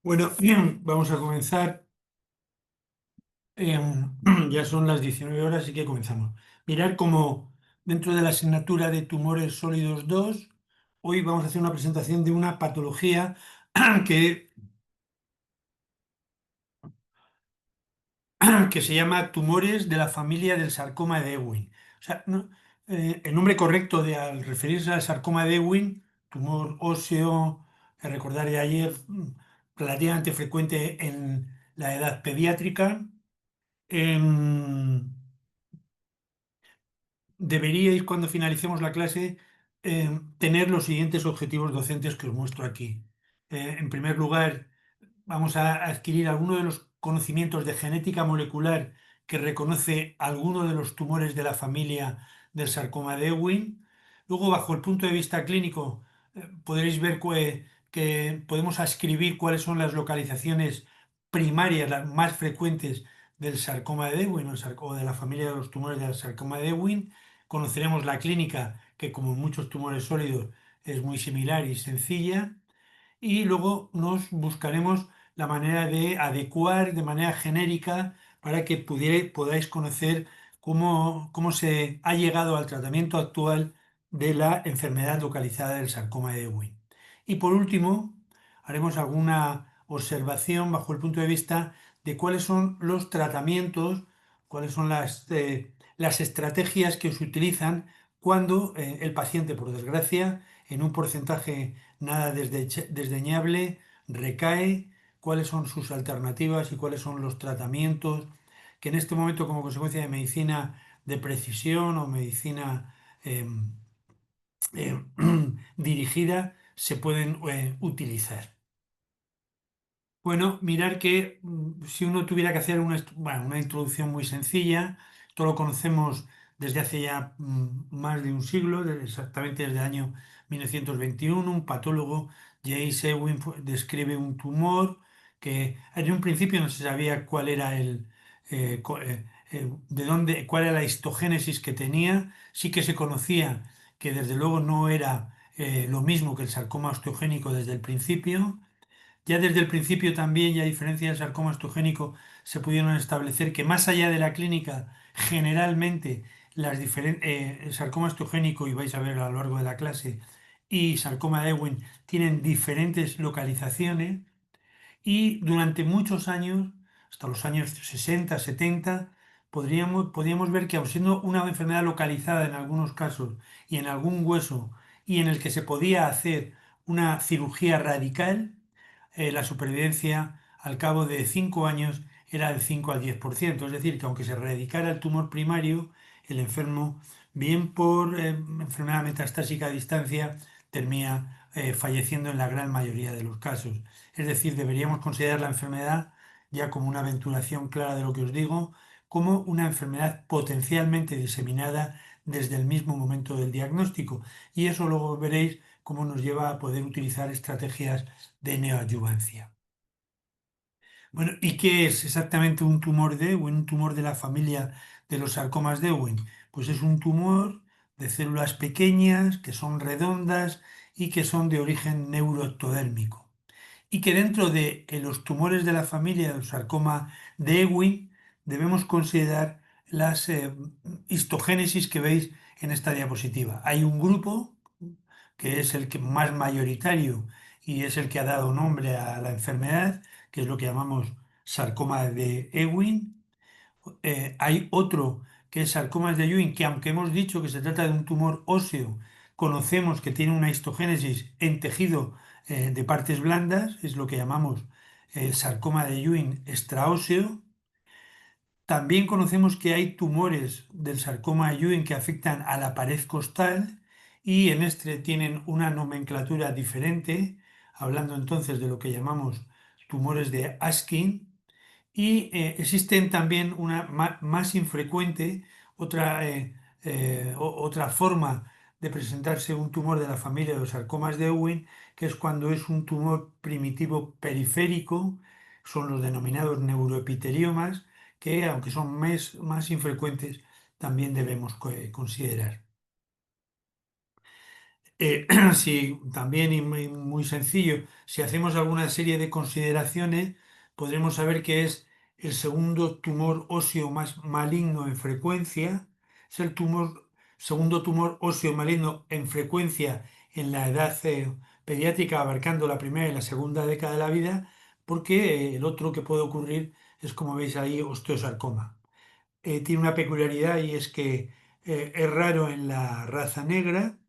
Bueno, vamos a comenzar. Ya son las 19 horas, así que comenzamos. Mirar cómo dentro de la asignatura de tumores sólidos 2, hoy vamos a hacer una presentación de una patología que, que se llama tumores de la familia del sarcoma de Ewing. O sea, el nombre correcto al referirse al sarcoma de Ewing, tumor óseo, recordar de ayer, relativamente frecuente en la edad pediátrica. Em, Deberíais, cuando finalicemos la clase, tener los siguientes objetivos docentes que os muestro aquí. En primer lugar, vamos a adquirir algunos de los conocimientos de genética molecular que reconoce alguno de los tumores de la familia del sarcoma de Ewing. Luego, bajo el punto de vista clínico, podréis ver que podemos ascribir cuáles son las localizaciones primarias, las más frecuentes del sarcoma de Ewing o de la familia de los tumores del sarcoma de Ewing. Conoceremos la clínica, que como en muchos tumores sólidos es muy similar y sencilla, y luego nos buscaremos la manera de adecuar de manera genérica para que podáis conocer cómo se ha llegado al tratamiento actual de la enfermedad localizada del sarcoma de Ewing. Y por último, haremos alguna observación bajo el punto de vista de cuáles son los tratamientos, cuáles son las estrategias que se utilizan cuando el paciente, por desgracia, en un porcentaje nada desdeñable, recae, cuáles son sus alternativas y cuáles son los tratamientos que en este momento, como consecuencia de medicina de precisión o medicina eh, eh, dirigida, se pueden utilizar. Bueno, mirar que si uno tuviera que hacer una introducción muy sencilla, esto lo conocemos desde hace ya más de un siglo, exactamente desde el año 1921, un patólogo, J. Ewing, describe un tumor que en un principio no se sabía cuál era cuál era la histogénesis que tenía, sí que se conocía que desde luego no era lo mismo que el sarcoma osteogénico desde el principio. Ya desde el principio también, y a diferencia del sarcoma osteogénico, se pudieron establecer que más allá de la clínica, generalmente el sarcoma osteogénico, y vais a ver a lo largo de la clase, y sarcoma de Ewing tienen diferentes localizaciones y durante muchos años, hasta los años 60, 70, podríamos ver que aun siendo una enfermedad localizada en algunos casos y en algún hueso y en el que se podía hacer una cirugía radical, la supervivencia al cabo de 5 años era del 5 al 10%. Es decir, que aunque se erradicara el tumor primario, el enfermo, bien por enfermedad metastásica a distancia, termina falleciendo en la gran mayoría de los casos. Es decir, deberíamos considerar la enfermedad, ya como una aventuración clara de lo que os digo, como una enfermedad potencialmente diseminada desde el mismo momento del diagnóstico. Y eso luego veréis cómo nos lleva a poder utilizar estrategias de neoadyuvancia. Bueno, ¿y qué es exactamente un tumor de Ewing? Un tumor de la familia de los sarcomas de Ewing. Pues es un tumor de células pequeñas que son redondas y que son de origen neuroectodérmico. Y que dentro de los tumores de la familia del sarcoma de Ewing debemos considerar las histogénesis que veis en esta diapositiva. Hay un grupo que es el que más mayoritario y es el que ha dado nombre a la enfermedad, que es lo que llamamos sarcoma de Ewing. Hay otro que es sarcomas de Ewing, que aunque hemos dicho que se trata de un tumor óseo, conocemos que tiene una histogénesis en tejido de partes blandas, es lo que llamamos sarcoma de Ewing extraóseo. También conocemos que hay tumores del sarcoma de Ewing que afectan a la pared costal y en este tienen una nomenclatura diferente, hablando entonces de lo que llamamos tumores de Askin. Y existen también una más infrecuente, otra forma de presentarse un tumor de la familia de los sarcomas de Ewing, que es cuando es un tumor primitivo periférico, son los denominados neuroepiteliomas, que aunque son más infrecuentes, también debemos considerar. Si también y muy sencillo, si hacemos alguna serie de consideraciones, podremos saber que es el segundo tumor óseo más maligno en frecuencia, es el segundo tumor óseo maligno en frecuencia en la edad pediátrica, abarcando la primera y la segunda década de la vida, porque el otro que puede ocurrir es, como veis ahí, osteosarcoma. Tiene una peculiaridad y es que es raro en la raza negra.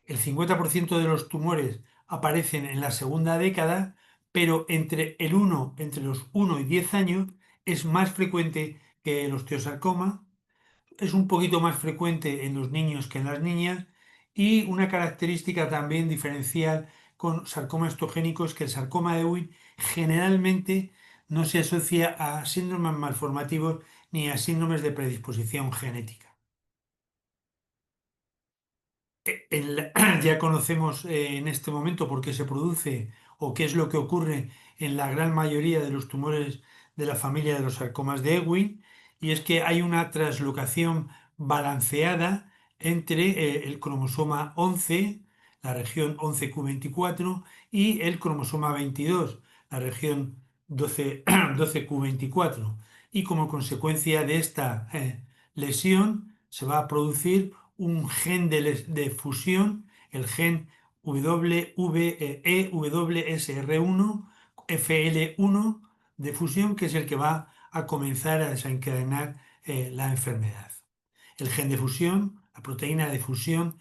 El 50% de los tumores aparecen en la segunda década, pero entre los 1 y 10 años es más frecuente que el osteosarcoma, es un poquito más frecuente en los niños que en las niñas y una característica también diferencial con sarcoma estogénico es que el sarcoma de Ewing generalmente no se asocia a síndromes malformativos ni a síndromes de predisposición genética. Ya conocemos en este momento por qué se produce o qué es lo que ocurre en la gran mayoría de los tumores de la familia de los sarcomas de Ewing, y es que hay una translocación balanceada entre el cromosoma 11, la región 11q24, y el cromosoma 22, la región 12, 12q24. Y como consecuencia de esta lesión se va a producir un gen de fusión, el gen WSR1, FL1 de fusión, que es el que va a comenzar a desencadenar la enfermedad. El gen de fusión, la proteína de fusión,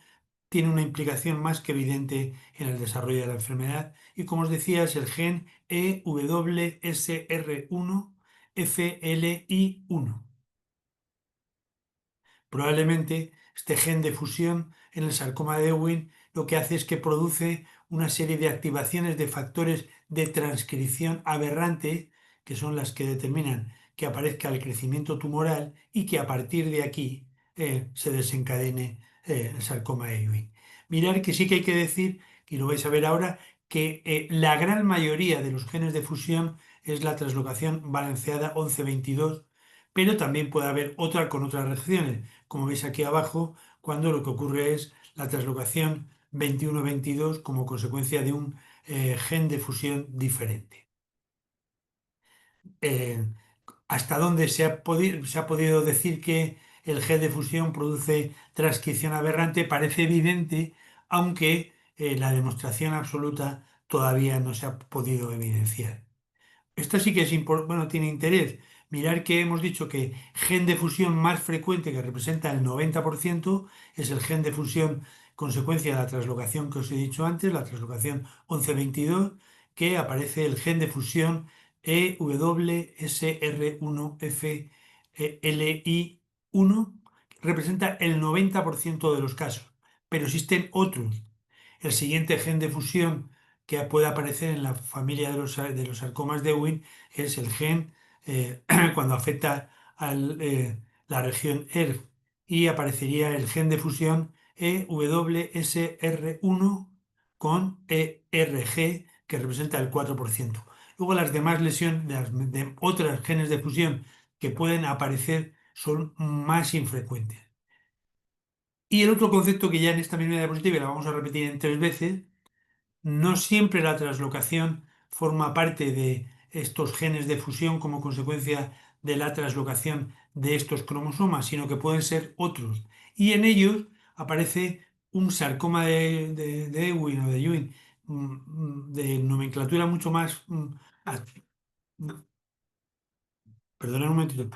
tiene una implicación más que evidente en el desarrollo de la enfermedad y, como os decía, es el gen EWSR1 FLI1. Probablemente este gen de fusión en el sarcoma de Ewing lo que hace es que produce una serie de activaciones de factores de transcripción aberrante, que son las que determinan que aparezca el crecimiento tumoral y que a partir de aquí se desencadene el sarcoma de Ewing. Mirar que sí que hay que decir, y lo vais a ver ahora, que la gran mayoría de los genes de fusión es la translocación balanceada 1122, pero también puede haber otra con otras regiones como veis aquí abajo, cuando lo que ocurre es la translocación 21-22 como consecuencia de un gen de fusión diferente. Eh, ¿Hasta dónde se ha podido decir que el gen de fusión produce transcripción aberrante? Parece evidente, aunque la demostración absoluta todavía no se ha podido evidenciar. Esto sí que es bueno, tiene interés. Mirar que hemos dicho que gen de fusión más frecuente, que representa el 90%, es el gen de fusión consecuencia de la translocación que os he dicho antes, la translocación 1122, que aparece el gen de fusión EWSR1FLI1, que representa el 90% de los casos. Pero existen otros. El siguiente gen de fusión que puede aparecer en la familia de los sarcomas de Ewing es el gen cuando afecta a la región ERF y aparecería el gen de fusión EWSR1 con ERG que representa el 4%. Luego las demás lesiones de otros genes de fusión que pueden aparecer son más infrecuentes. Y el otro concepto que ya en esta misma diapositiva la vamos a repetir en 3 veces. No siempre la translocación forma parte de estos genes de fusión como consecuencia de la translocación de estos cromosomas, sino que pueden ser otros. Y en ellos aparece un sarcoma de Ewing o de Ewing de nomenclatura mucho más... ah, no, perdona un momentito.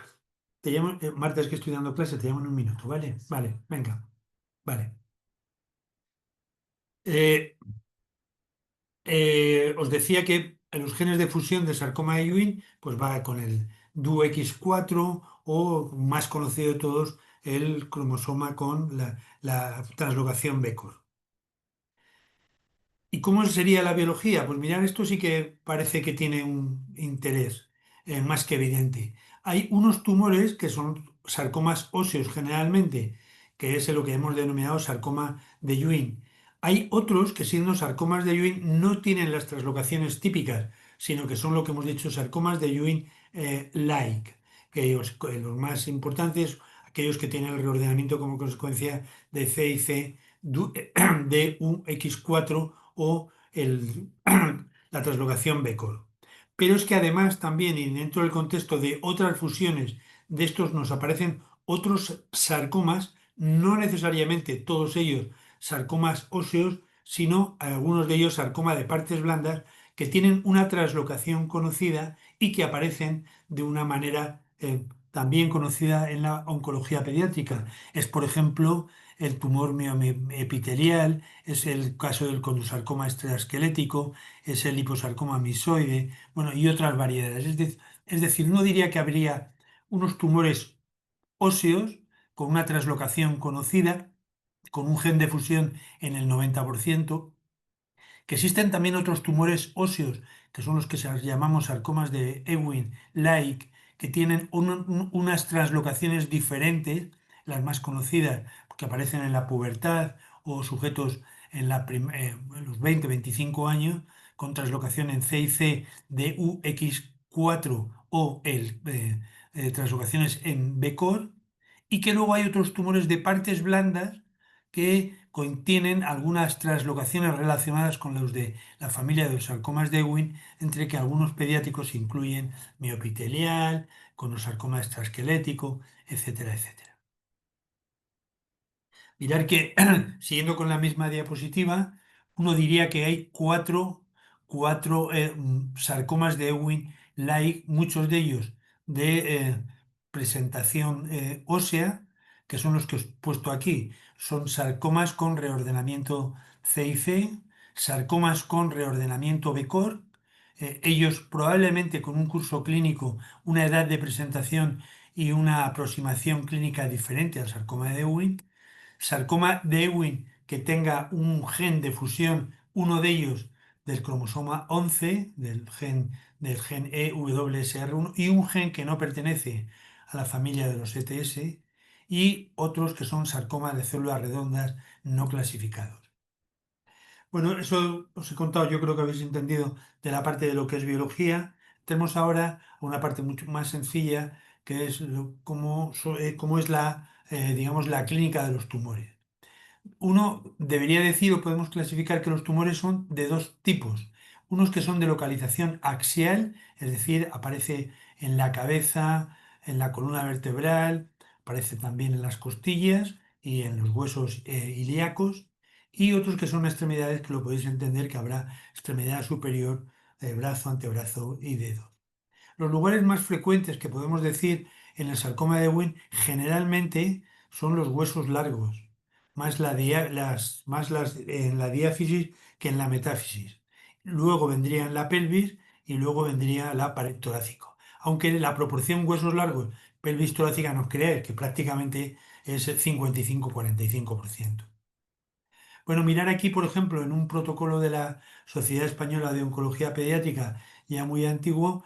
Te llamo, Marta, es que estoy dando clase, te llamo en un minuto, ¿vale? Vale, venga, vale. Eh, os decía que los genes de fusión de sarcoma de Ewing pues va con el DUX4 o más conocido de todos, el cromosoma con la translocación Becker. ¿Y cómo sería la biología? Pues mirar, esto sí que parece que tiene un interés más que evidente. Hay unos tumores que son sarcomas óseos generalmente, que es lo que hemos denominado sarcoma de Ewing. Hay otros que siendo sarcomas de Ewing no tienen las translocaciones típicas, sino que son lo que hemos dicho sarcomas de Ewing like, que los más importantes, aquellos que tienen el reordenamiento como consecuencia de C y C DUX4 o la translocación Becker. Pero es que además también, y dentro del contexto de otras fusiones de estos, nos aparecen otros sarcomas, no necesariamente todos ellos sarcomas óseos, sino algunos de ellos sarcoma de partes blandas que tienen una translocación conocida y que aparecen de una manera también conocida en la oncología pediátrica. Es, por ejemplo, el tumor epitelial, es el caso del condrosarcoma extraesquelético, es el liposarcoma misoide, bueno, y otras variedades. Es decir, uno diría que habría unos tumores óseos con una translocación conocida, con un gen de fusión en el 90%, que existen también otros tumores óseos, que son los que llamamos sarcomas de Ewing-Lake, que tienen unas translocaciones diferentes, las más conocidas, que aparecen en la pubertad o sujetos en los 20-25 años, con translocación en C y C de UX4 o translocaciones en BCOR, y que luego hay otros tumores de partes blandas que contienen algunas translocaciones relacionadas con los de la familia de los sarcomas de Ewing, entre que algunos pediátricos incluyen miopitelial, conosarcoma extraesquelético, etcétera, etcétera. Mirar que, siguiendo con la misma diapositiva, uno diría que hay cuatro sarcomas de Ewing-Like, muchos de ellos de presentación ósea, que son los que os he puesto aquí. Son sarcomas con reordenamiento C y C, sarcomas con reordenamiento BCOR, ellos probablemente con un curso clínico, una edad de presentación y una aproximación clínica diferente al sarcoma de Ewing. Sarcoma de Ewing que tenga un gen de fusión, uno de ellos del cromosoma 11, del gen EWSR1, y un gen que no pertenece a la familia de los ETS, y otros que son sarcomas de células redondas no clasificados. Bueno, eso os he contado, yo creo que habéis entendido de la parte de lo que es biología. Tenemos ahora una parte mucho más sencilla, que es cómo es digamos, la clínica de los tumores. Uno debería decir o podemos clasificar que los tumores son de dos tipos. Unos que son de localización axial, es decir, aparece en la cabeza, en la columna vertebral, aparece también en las costillas y en los huesos ilíacos. Y otros que son extremidades que lo podéis entender que habrá extremidad superior, brazo, antebrazo y dedo. Los lugares más frecuentes que podemos decir en el sarcoma de Ewing generalmente son los huesos largos, en la diáfisis que en la metáfisis. Luego vendría en la pelvis y luego vendría la pared torácica. Aunque la proporción huesos largos, pelvis torácica, no creáis que prácticamente es 55-45%. Bueno, mirar aquí, por ejemplo, en un protocolo de la Sociedad Española de Oncología Pediátrica ya muy antiguo,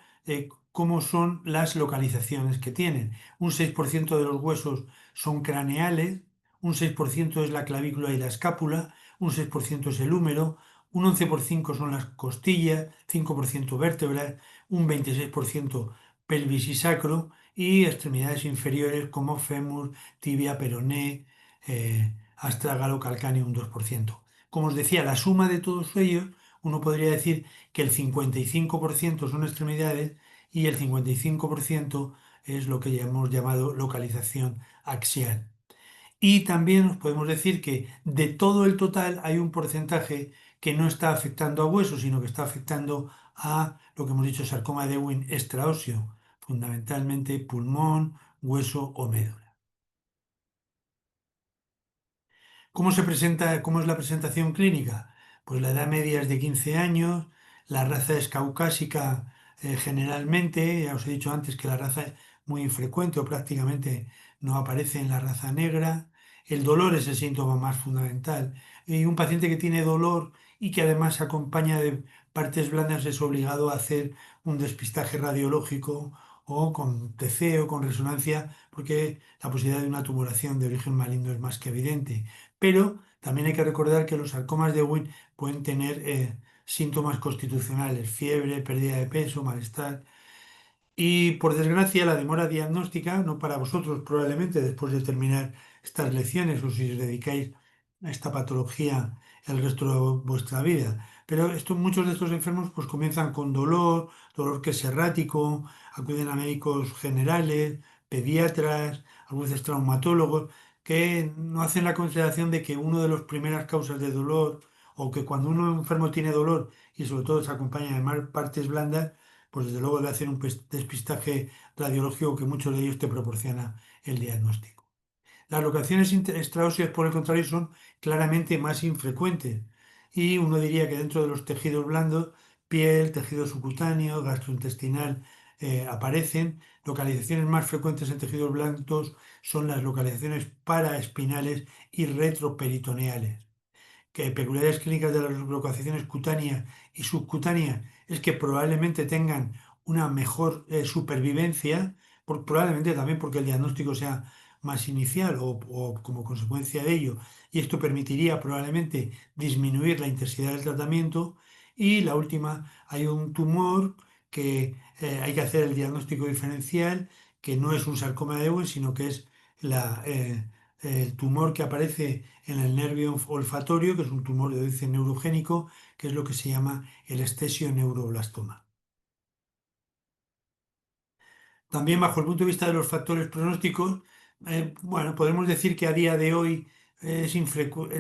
cómo son las localizaciones que tienen. Un 6% de los huesos son craneales, un 6% es la clavícula y la escápula, un 6% es el húmero, un 11% son las costillas, 5% vértebras, un 26% pelvis y sacro, y extremidades inferiores como fémur, tibia, peroné, astragalo, calcáneo un 2%. Como os decía, la suma de todos ellos, uno podría decir que el 55% son extremidades y el 55% es lo que ya hemos llamado localización axial. Y también os podemos decir que de todo el total hay un porcentaje que no está afectando a huesos, sino que está afectando a lo que hemos dicho, sarcoma de Ewing extraóseo, fundamentalmente pulmón, hueso o médula. ¿Cómo se presenta, cómo es la presentación clínica? Pues la edad media es de 15 años, la raza es caucásica generalmente, ya os he dicho antes que la raza es muy infrecuente o prácticamente no aparece en la raza negra, el dolor es el síntoma más fundamental y un paciente que tiene dolor y que además se acompaña de partes blandas es obligado a hacer un despistaje radiológico o con TC o con resonancia porque la posibilidad de una tumoración de origen maligno es más que evidente. Pero también hay que recordar que los sarcomas de Ewing pueden tener síntomas constitucionales, fiebre, pérdida de peso, malestar. Y por desgracia, la demora diagnóstica, no para vosotros probablemente después de terminar estas lecciones o si os dedicáis esta patología el resto de vuestra vida. Pero muchos de estos enfermos pues comienzan con dolor, dolor que es errático, acuden a médicos generales, pediatras, a veces traumatólogos, que no hacen la consideración de que una de las primeras causas de dolor, o que cuando uno enfermo tiene dolor y sobre todo se acompaña de más partes blandas, pues desde luego debe hacer un despistaje radiológico que muchos de ellos te proporciona el diagnóstico. Las locaciones extraóseas, por el contrario, son claramente más infrecuentes y uno diría que dentro de los tejidos blandos, piel, tejido subcutáneo, gastrointestinal, aparecen. Localizaciones más frecuentes en tejidos blandos son las localizaciones paraespinales y retroperitoneales. Que peculiaridades clínicas de las localizaciones cutáneas y subcutáneas es que probablemente tengan una mejor supervivencia, probablemente también porque el diagnóstico sea más inicial o como consecuencia de ello, y esto permitiría probablemente disminuir la intensidad del tratamiento. Y la última, hay un tumor que hay que hacer el diagnóstico diferencial, que no es un sarcoma de Ewing, sino que es la, el tumor que aparece en el nervio olfatorio, que es un tumor de origen neurogénico, que es lo que se llama el estesio neuroblastoma. También bajo el punto de vista de los factores pronósticos, bueno, podemos decir que a día de hoy es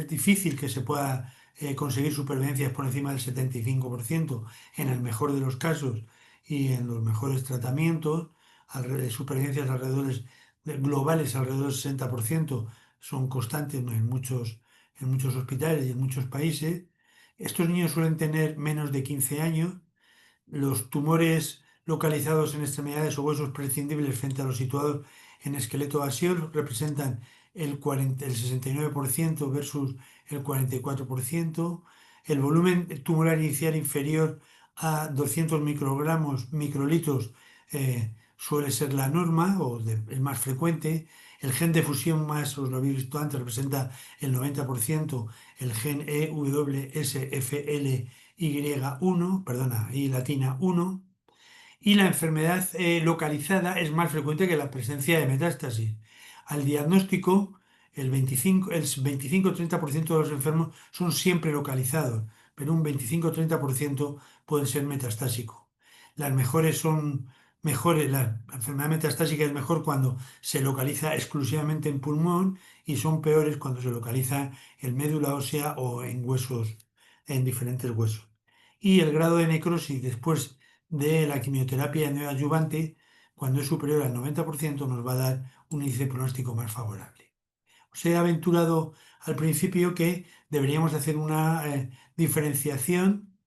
difícil que se pueda conseguir supervivencias por encima del 75% en el mejor de los casos y en los mejores tratamientos, supervivencias globales alrededor del 60% son constantes en muchos hospitales y en muchos países. Estos niños suelen tener menos de 15 años. Los tumores localizados en extremidades o huesos prescindibles frente a los situados en esqueleto basal representan el 69% versus el 44%. El volumen tumoral inicial inferior a 200 microgramos, microlitros, suele ser la norma el más frecuente. El gen de fusión más, os lo habéis visto antes, representa el 90%. El gen EWSFLY1, perdona, y latina 1, y la enfermedad localizada es más frecuente que la presencia de metástasis. Al diagnóstico, el 25-30% de los enfermos son siempre localizados, pero un 25-30% pueden ser metastásicos. Las mejores son mejores, la enfermedad metastásica es mejor cuando se localiza exclusivamente en pulmón y son peores cuando se localiza en médula ósea o en huesos, en diferentes huesos. Y el grado de necrosis después de la quimioterapia neoadyuvante, cuando es superior al 90%, nos va a dar un índice pronóstico más favorable. Os he aventurado al principio que deberíamos hacer una diferenciación,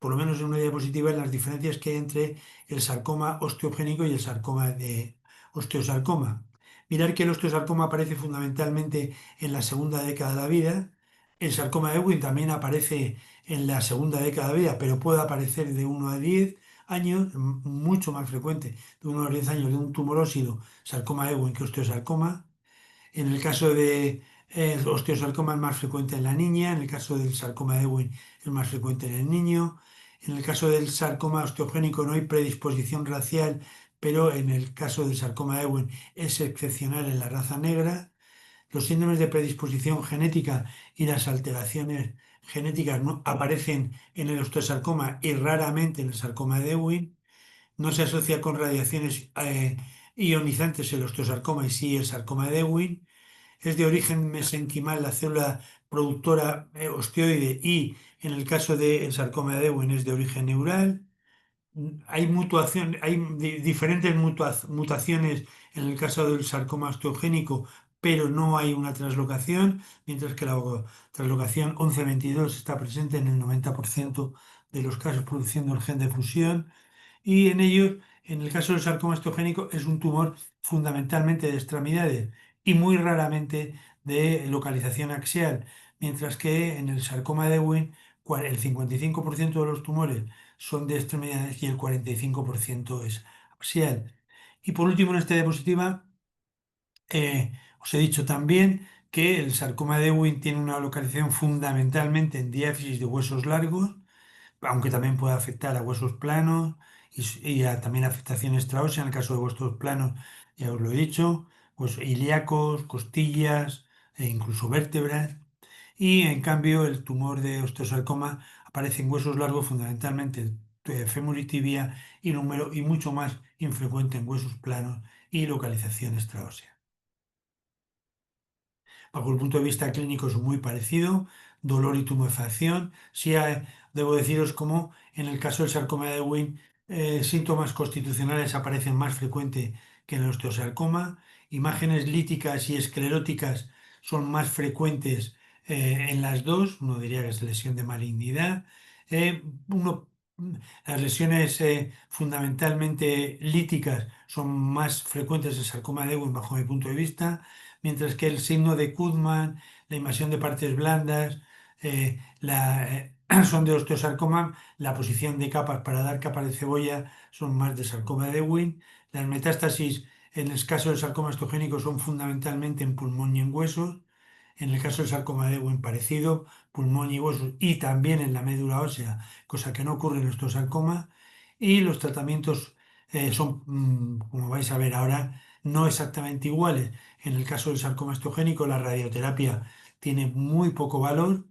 por lo menos en una diapositiva, en las diferencias que hay entre el sarcoma osteogénico y el sarcoma de osteosarcoma. Mirar que el osteosarcoma aparece fundamentalmente en la segunda década de la vida. El sarcoma de Ewing también aparece en la segunda década de la vida, pero puede aparecer de 1 a 10 años, mucho más frecuente, de 1 a 10 años de un tumor óseo, sarcoma de Ewing que osteosarcoma. En el caso de osteosarcoma es más frecuente en la niña, en el caso del sarcoma de Ewing es más frecuente en el niño. En el caso del sarcoma osteogénico no hay predisposición racial, pero en el caso del sarcoma de Ewing es excepcional en la raza negra. Los síndromes de predisposición genética y las alteraciones genéticas no aparecen en el osteosarcoma y raramente en el sarcoma de Ewing. No se asocia con radiaciones ionizantes el osteosarcoma y sí el sarcoma de Ewing. Es de origen mesenquimal la célula productora osteoide y en el caso del sarcoma de Ewing es de origen neural. Hay diferentes mutaciones en el caso del sarcoma osteogénico, pero no hay una translocación, mientras que la translocación 1122 está presente en el 90% de los casos produciendo el gen de fusión. Y en ellos, en el caso del sarcoma osteogénico, es un tumor fundamentalmente de extremidades y muy raramente de localización axial, mientras que en el sarcoma de Ewing el 55% de los tumores son de extremidades y el 45% es axial. Y por último, en esta diapositiva, os he dicho también que el sarcoma de Ewing tiene una localización fundamentalmente en diáfisis de huesos largos, aunque también puede afectar a huesos planos también afectación extraósea, en el caso de huesos planos, ya os lo he dicho, pues ilíacos, costillas e incluso vértebras. y en cambio el tumor de osteosarcoma aparece en huesos largos, fundamentalmente fémur y tibia, y mucho más infrecuente en huesos planos y localización extraósea. Bajo el punto de vista clínico es muy parecido, dolor y tumefacción. Sí, debo deciros como en el caso del sarcoma de Ewing, síntomas constitucionales aparecen más frecuente que en el osteosarcoma. Imágenes líticas y escleróticas son más frecuentes en las dos, uno diría que es lesión de malignidad. Eh, uno, las lesiones fundamentalmente líticas son más frecuentes en sarcoma de Ewing bajo mi punto de vista, mientras que el signo de Koopman, la invasión de partes blandas, son de osteosarcoma, la posición de capas para dar capas de cebolla son más de sarcoma de Ewing, las metástasis en el caso del sarcoma osteogénico son fundamentalmente en pulmón y en huesos, en el caso del sarcoma de Ewing parecido, pulmón y huesos y también en la médula ósea, cosa que no ocurre en el osteosarcoma, y los tratamientos son, como vais a ver ahora, no exactamente iguales. En el caso del sarcoma osteogénico, la radioterapia tiene muy poco valor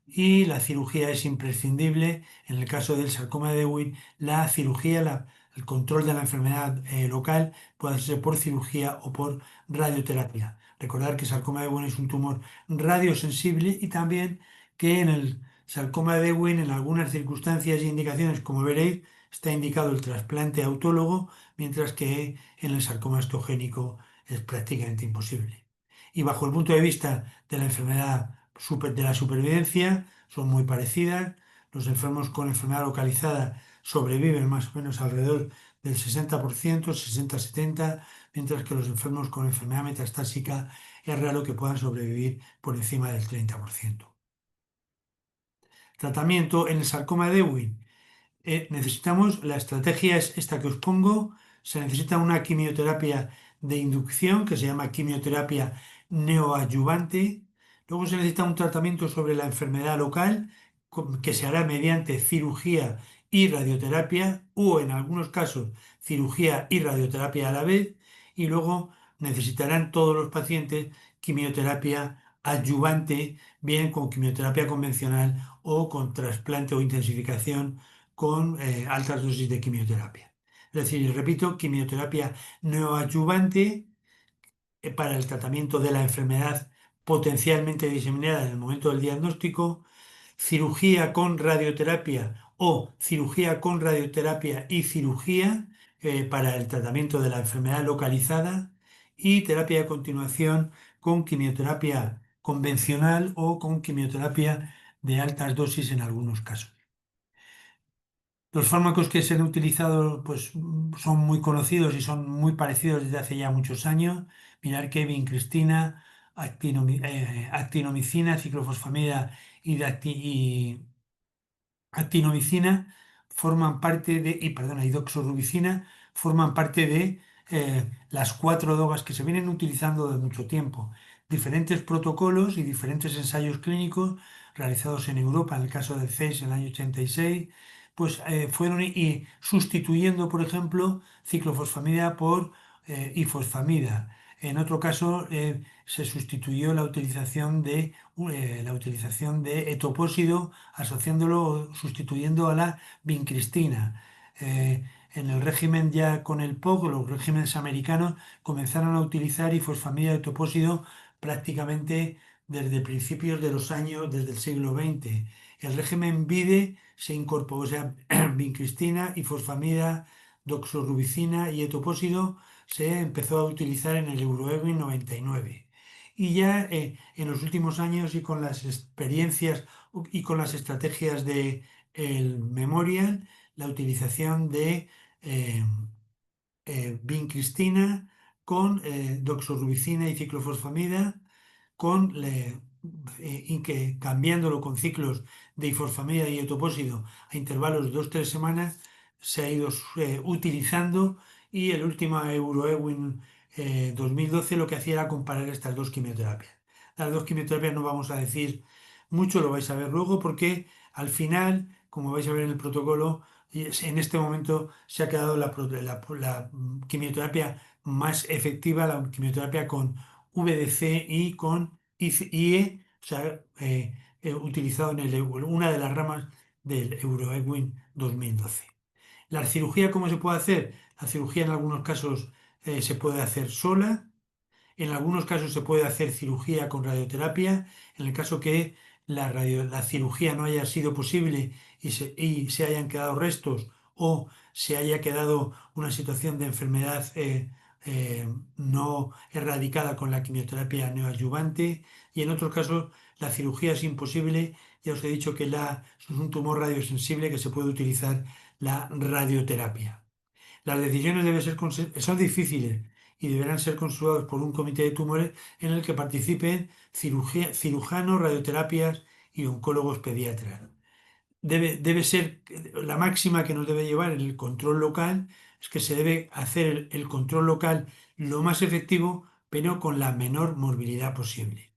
y la cirugía es imprescindible. En el caso del sarcoma de Ewing, la cirugía, el control de la enfermedad local puede hacerse por cirugía o por radioterapia. Recordar que el sarcoma de Ewing es un tumor radiosensible y también que en el sarcoma de Ewing, en algunas circunstancias e indicaciones, como veréis, está indicado el trasplante autólogo, mientras que en el sarcoma osteogénico es prácticamente imposible. Y bajo el punto de vista de la enfermedad de la supervivencia, son muy parecidas. Los enfermos con enfermedad localizada sobreviven más o menos alrededor del 60%, 60-70%, mientras que los enfermos con enfermedad metastásica es raro que puedan sobrevivir por encima del 30%. Tratamiento en el sarcoma de Ewing. Necesitamos, la estrategia es esta que os pongo, se necesita una quimioterapia de inducción que se llama quimioterapia neoadyuvante, luego se necesita un tratamiento sobre la enfermedad local que se hará mediante cirugía y radioterapia o en algunos casos cirugía y radioterapia a la vez y luego necesitarán todos los pacientes quimioterapia adyuvante, bien con quimioterapia convencional o con trasplante o intensificación con altas dosis de quimioterapia. Es decir, repito, quimioterapia neoadyuvante para el tratamiento de la enfermedad potencialmente diseminada en el momento del diagnóstico, cirugía con radioterapia o cirugía con radioterapia y cirugía para el tratamiento de la enfermedad localizada y terapia de continuación con quimioterapia convencional o con quimioterapia de altas dosis en algunos casos. Los fármacos que se han utilizado pues, son muy conocidos y son muy parecidos desde hace ya muchos años. Mirar que vincristina, actinomicina, ciclofosfamida y actinomicina forman parte de, y perdona, y doxorubicina forman parte de las cuatro drogas que se vienen utilizando de mucho tiempo. Diferentes protocolos y diferentes ensayos clínicos realizados en Europa, en el caso del CES en el año 86, pues fueron y sustituyendo, por ejemplo, ciclofosfamida por ifosfamida. En otro caso, se sustituyó la utilización de etopósido asociándolo, sustituyendo a la vincristina. En el régimen ya con el POC, los regímenes americanos comenzaron a utilizar ifosfamida de topósido prácticamente desde principios de los años, desde el siglo XX. El régimen VIDE se incorporó, o sea, vincristina, ifosfamida, doxorubicina y etopósido se empezó a utilizar en el Euroegui 99. Y ya en los últimos años y con las experiencias y con las estrategias de el Memorial, la utilización de eh, vincristina con doxorubicina y ciclofosfamida y que cambiándolo con ciclos de ifosfamida y etopósido a intervalos de 2-3 semanas se ha ido utilizando y el último Euroewin 2012 lo que hacía era comparar estas dos quimioterapias. Las dos quimioterapias no vamos a decir mucho, lo vais a ver luego porque al final, como vais a ver en el protocolo, en este momento se ha quedado la quimioterapia más efectiva, la quimioterapia con VDC y con IE se ha utilizado en una de las ramas del Euroegwin 2012. La cirugía, ¿cómo se puede hacer? La cirugía en algunos casos se puede hacer sola, en algunos casos se puede hacer cirugía con radioterapia. En el caso que la cirugía no haya sido posible y se hayan quedado restos o se haya quedado una situación de enfermedad eh, no erradicada con la quimioterapia neoadyuvante. Y en otros casos la cirugía es imposible. Ya os he dicho que es un tumor radiosensible que se puede utilizar la radioterapia. Las decisiones son difíciles y deberán ser consultadas por un comité de tumores en el que participen cirujanos, radioterapias y oncólogos pediatras. Debe ser la máxima que nos debe llevar en el control local, es que se debe hacer el control local lo más efectivo, pero con la menor morbilidad posible.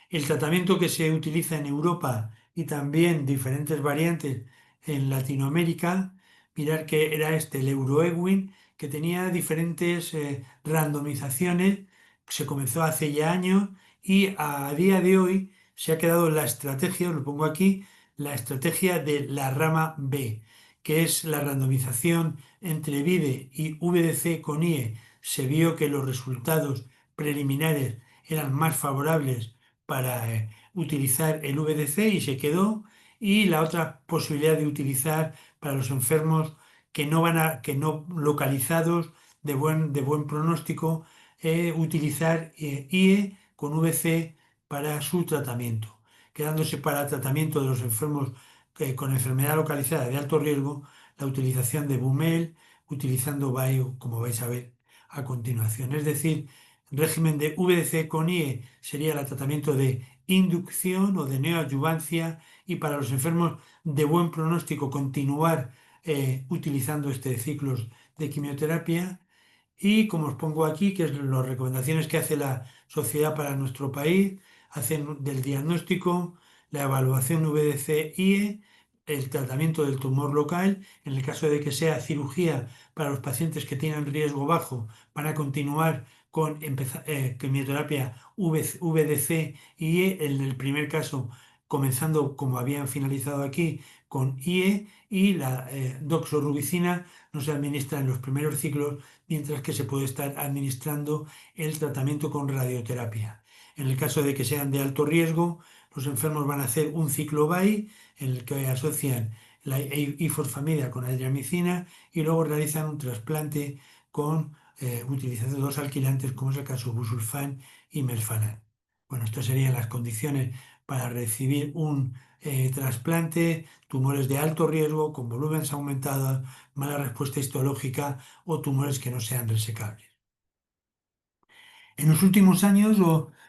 El tratamiento que se utiliza en Europa y también diferentes variantes en Latinoamérica, mirar que era el Euroewin, que tenía diferentes randomizaciones, se comenzó hace ya años y a día de hoy se ha quedado la estrategia, os lo pongo aquí, la estrategia de la rama B, que es la randomización entre VIDE y VDC con IE. Se vio que los resultados preliminares eran más favorables para utilizar el VDC y se quedó. Y la otra posibilidad de utilizar para los enfermos que no localizados de buen pronóstico, utilizar IE con VC para su tratamiento, quedándose para tratamiento de los enfermos con enfermedad localizada de alto riesgo, la utilización de Bumel, utilizando Bio, como vais a ver a continuación. Es decir, régimen de VDC con IE sería el tratamiento de inducción o de neoadyuvancia y para los enfermos de buen pronóstico continuar utilizando este ciclos de quimioterapia. Y como os pongo aquí, que es las recomendaciones que hace la Sociedad para nuestro país, hacen del diagnóstico, la evaluación VDC-IE, el tratamiento del tumor local, en el caso de que sea cirugía para los pacientes que tienen riesgo bajo, van a continuar con quimioterapia VDC-IE, en el primer caso comenzando como habían finalizado aquí con IE, y la doxorubicina no se administra en los primeros ciclos, mientras que se puede estar administrando el tratamiento con radioterapia. En el caso de que sean de alto riesgo, los enfermos van a hacer un ciclo BAI en el que asocian la ifosfamida con adriamicina y luego realizan un trasplante utilizando dos alquilantes, como es el caso busulfán y melphalan. Bueno, estas serían las condiciones para recibir un trasplante: tumores de alto riesgo con volúmenes aumentados, mala respuesta histológica o tumores que no sean resecables. En los últimos años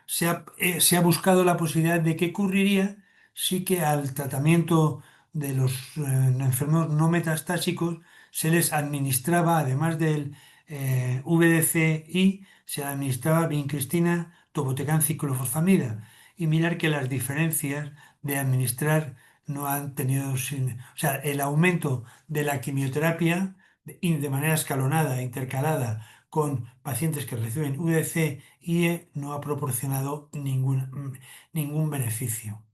se ha buscado la posibilidad de qué ocurriría si que al tratamiento de los enfermos no metastásicos se les administraba, además del VDCI, se administraba vincristina, topotecan, ciclofosfamida. Y mirar que las diferencias de administrar no han tenido, o sea, el aumento de la quimioterapia de manera escalonada, intercalada con pacientes que reciben VDC y no ha proporcionado ningún beneficio.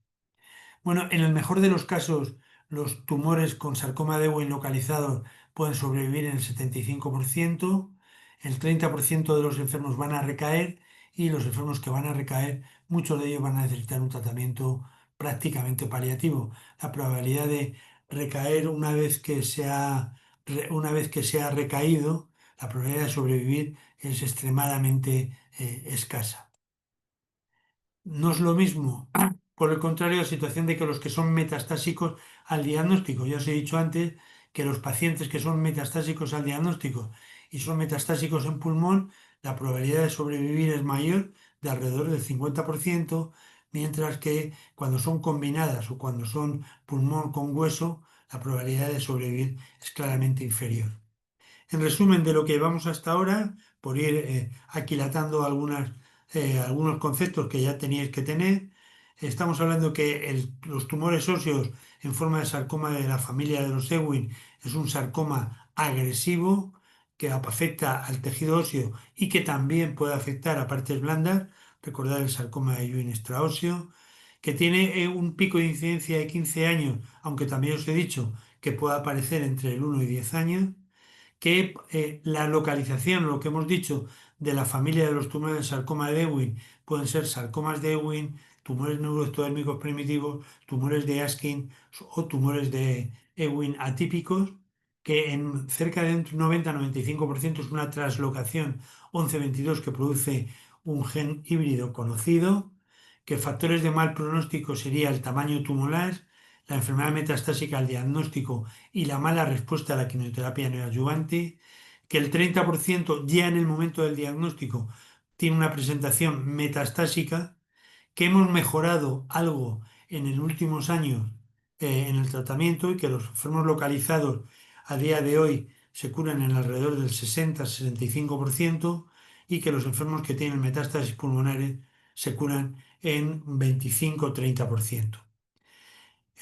Bueno, en el mejor de los casos, los tumores con sarcoma de Ewing localizados pueden sobrevivir en el 75%, el 30% de los enfermos van a recaer y los enfermos que van a recaer, muchos de ellos van a necesitar un tratamiento prácticamente paliativo. La probabilidad de recaer una vez que se ha recaído, la probabilidad de sobrevivir es extremadamente escasa. No es lo mismo, por el contrario, la situación de que los que son metastásicos al diagnóstico. Ya os he dicho antes que los pacientes que son metastásicos al diagnóstico y son metastásicos en pulmón, la probabilidad de sobrevivir es mayor, de alrededor del 50%, mientras que cuando son combinadas o cuando son pulmón con hueso, la probabilidad de sobrevivir es claramente inferior. En resumen de lo que vamos hasta ahora, por ir aquilatando algunos conceptos que ya teníais que tener, estamos hablando que los tumores óseos en forma de sarcoma de la familia de los Ewing es un sarcoma agresivo que afecta al tejido óseo y que también puede afectar a partes blandas, recordar el sarcoma de Ewing extraóseo, que tiene un pico de incidencia de 15 años, aunque también os he dicho que puede aparecer entre el 1 y 10 años, que la localización, lo que hemos dicho de la familia de los tumores del sarcoma de Ewing, pueden ser sarcomas de Ewing, tumores neuroectodérmicos primitivos, tumores de Askin o tumores de Ewing atípicos, que en cerca de un 90-95% es una translocación 1122 que produce un gen híbrido conocido, que factores de mal pronóstico sería el tamaño tumoral, la enfermedad metastásica al diagnóstico y la mala respuesta a la quimioterapia neoadyuvante, que el 30% ya en el momento del diagnóstico tiene una presentación metastásica, que hemos mejorado algo en los últimos años en el tratamiento y que los enfermos localizados a día de hoy se curan en alrededor del 60-65% y que los enfermos que tienen metástasis pulmonares se curan en 25-30%.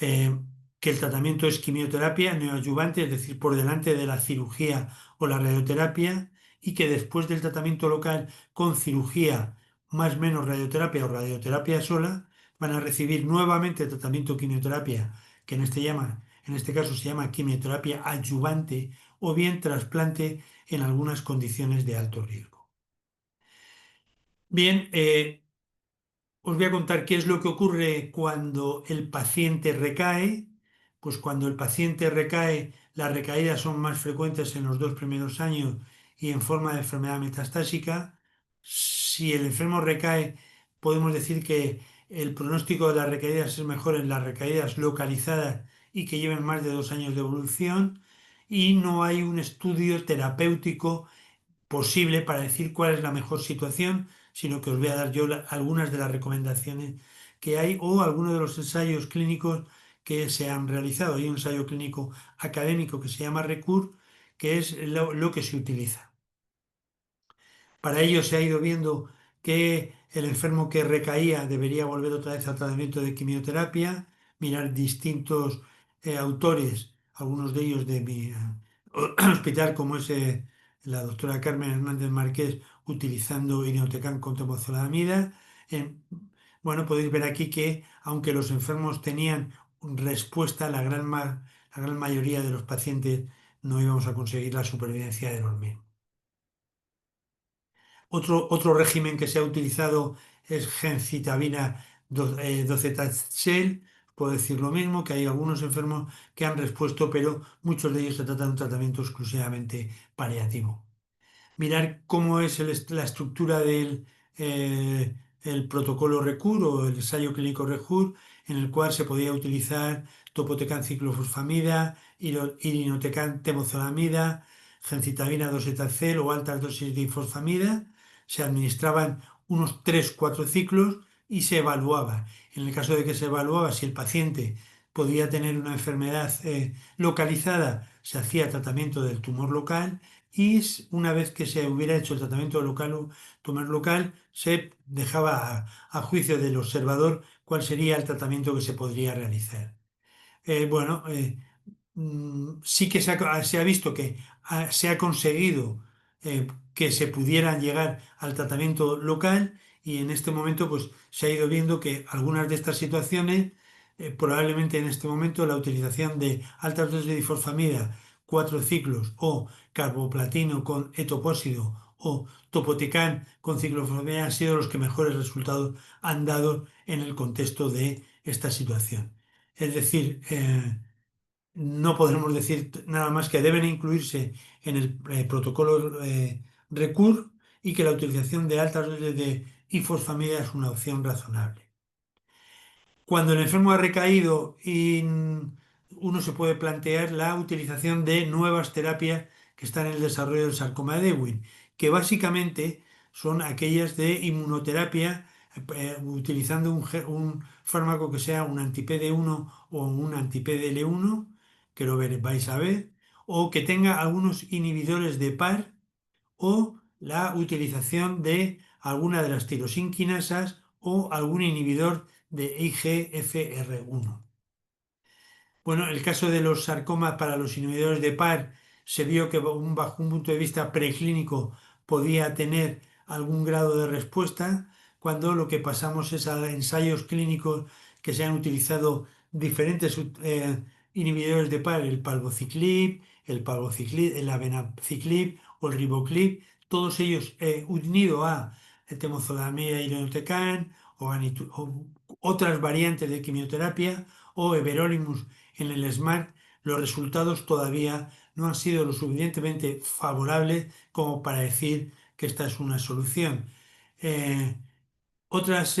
eh, que el tratamiento es quimioterapia neoadyuvante, es decir, por delante de la cirugía o la radioterapia, y que después del tratamiento local con cirugía más menos radioterapia o radioterapia sola, van a recibir nuevamente tratamiento quimioterapia, que en este caso se llama quimioterapia adyuvante o bien trasplante en algunas condiciones de alto riesgo. Bien, os voy a contar qué es lo que ocurre cuando el paciente recae. Pues cuando el paciente recae, las recaídas son más frecuentes en los 2 primeros años y en forma de enfermedad metastásica. Si el enfermo recae, podemos decir que el pronóstico de las recaídas es mejor en las recaídas localizadas y que lleven más de 2 años de evolución. Y no hay un estudio terapéutico posible para decir cuál es la mejor situación, sino que os voy a dar yo algunas de las recomendaciones que hay o algunos de los ensayos clínicos que se han realizado. Hay un ensayo clínico académico que se llama RECUR, que es lo que se utiliza. Para ello se ha ido viendo que el enfermo que recaía debería volver otra vez al tratamiento de quimioterapia, mirar distintos autores, algunos de ellos de mi hospital, como es la doctora Carmen Hernández Márquez, utilizando irinotecan con temozolomida. Eh, bueno, podéis ver aquí que aunque los enfermos tenían respuesta, la gran mayoría de los pacientes no íbamos a conseguir la supervivencia de los mismos. Otro régimen que se ha utilizado es gencitabina docetaxel. Puedo decir lo mismo, que hay algunos enfermos que han respuesto, pero muchos de ellos se tratan de un tratamiento exclusivamente paliativo. Mirar cómo es la estructura del el protocolo RECUR o el ensayo clínico RECUR, en el cual se podía utilizar topotecan ciclofosfamida, irinotecan temozolomida, gencitabina docetaxel o altas dosis de ifosfamida. Se administraban unos 3-4 ciclos y se evaluaba. En el caso de que se evaluaba si el paciente podía tener una enfermedad localizada, se hacía tratamiento del tumor local y una vez que se hubiera hecho el tratamiento local o tumor local, se dejaba a juicio del observador cuál sería el tratamiento que se podría realizar. Bueno, sí que se ha visto que se ha conseguido que se pudiera llegar al tratamiento local y en este momento pues se ha ido viendo que algunas de estas situaciones, probablemente en este momento la utilización de altas dosis de difosfamida, 4 ciclos o carboplatino con etopósido o topotecan con ciclofosfamida han sido los que mejores resultados han dado en el contexto de esta situación. Es decir, no podremos decir nada más que deben incluirse en el protocolo RECUR y que la utilización de altas dosis de ifosfamida es una opción razonable. Cuando el enfermo ha recaído y uno se puede plantear la utilización de nuevas terapias que están en el desarrollo del sarcoma de Ewing, que básicamente son aquellas de inmunoterapia utilizando un fármaco que sea un anti-PD-1 o un anti-PDL1, que vais a ver, o que tenga algunos inhibidores de par o la utilización de alguna de las tirosinquinasas o algún inhibidor de IGFR1. Bueno, el caso de los sarcomas para los inhibidores de PAR se vio que bajo un punto de vista preclínico podía tener algún grado de respuesta, cuando lo que pasamos es a ensayos clínicos que se han utilizado diferentes inhibidores de par, el palbociclib, el avenaciclib o el riboclib, todos ellos unidos a temozolomida irinotecan o otras variantes de quimioterapia o everolimus en el SMART, los resultados todavía no han sido lo suficientemente favorables como para decir que esta es una solución. Eh, otras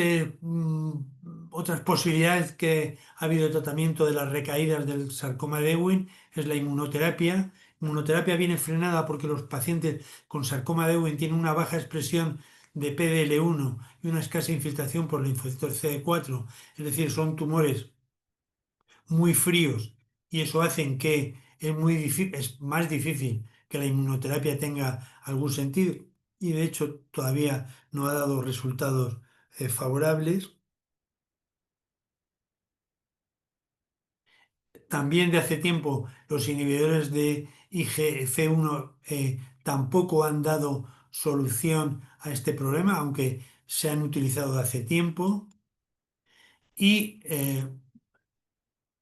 posibilidades que ha habido de tratamiento de las recaídas del sarcoma de Ewing es la inmunoterapia. Inmunoterapia viene frenada porque los pacientes con sarcoma de Ewing tienen una baja expresión de PDL1 y una escasa infiltración por linfocitos CD4, es decir, son tumores muy fríos y eso hace que es más difícil que la inmunoterapia tenga algún sentido y de hecho todavía no ha dado resultados favorables. También de hace tiempo los inhibidores de IGF-1 tampoco han dado solución a este problema, aunque se han utilizado de hace tiempo. Y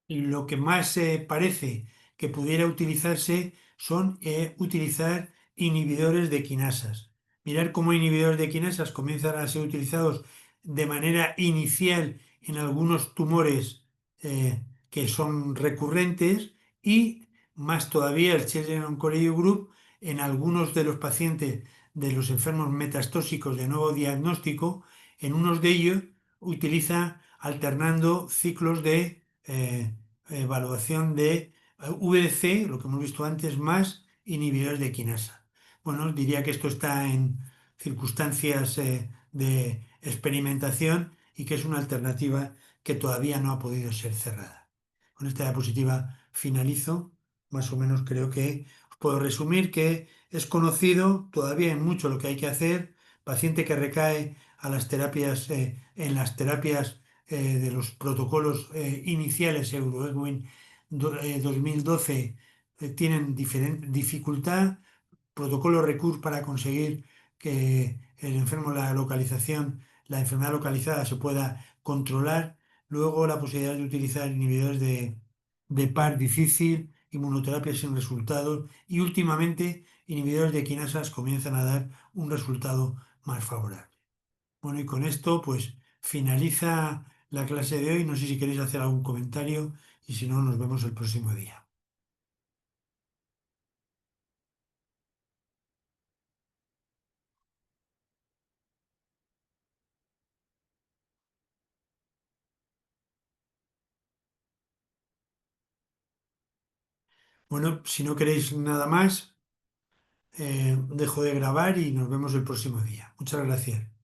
lo que más parece que pudiera utilizarse son utilizar inhibidores de quinasas. Mirar cómo inhibidores de quinasas comienzan a ser utilizados de manera inicial en algunos tumores que son recurrentes y más todavía el Children Oncology Group en algunos de los pacientes de los enfermos metastóxicos de nuevo diagnóstico, en unos de ellos utiliza alternando ciclos de evaluación de VDC, lo que hemos visto antes, más inhibidores de quinasa. Bueno, diría que esto está en circunstancias de experimentación y que es una alternativa que todavía no ha podido ser cerrada. Con esta diapositiva finalizo. Más o menos creo que os puedo resumir que es conocido todavía en mucho lo que hay que hacer. Paciente que recae a las terapias, en las terapias de los protocolos iniciales Euroegwin 2012 tienen dificultad, protocolo RECUR para conseguir que el enfermo, la enfermedad localizada se pueda controlar, luego la posibilidad de utilizar inhibidores de par difícil, inmunoterapia sin resultados y últimamente inhibidores de quinasas comienzan a dar un resultado más favorable. Bueno, y con esto pues finaliza la clase de hoy. No sé si queréis hacer algún comentario y si no, nos vemos el próximo día. Bueno, si no queréis nada más, dejo de grabar y nos vemos el próximo día. Muchas gracias.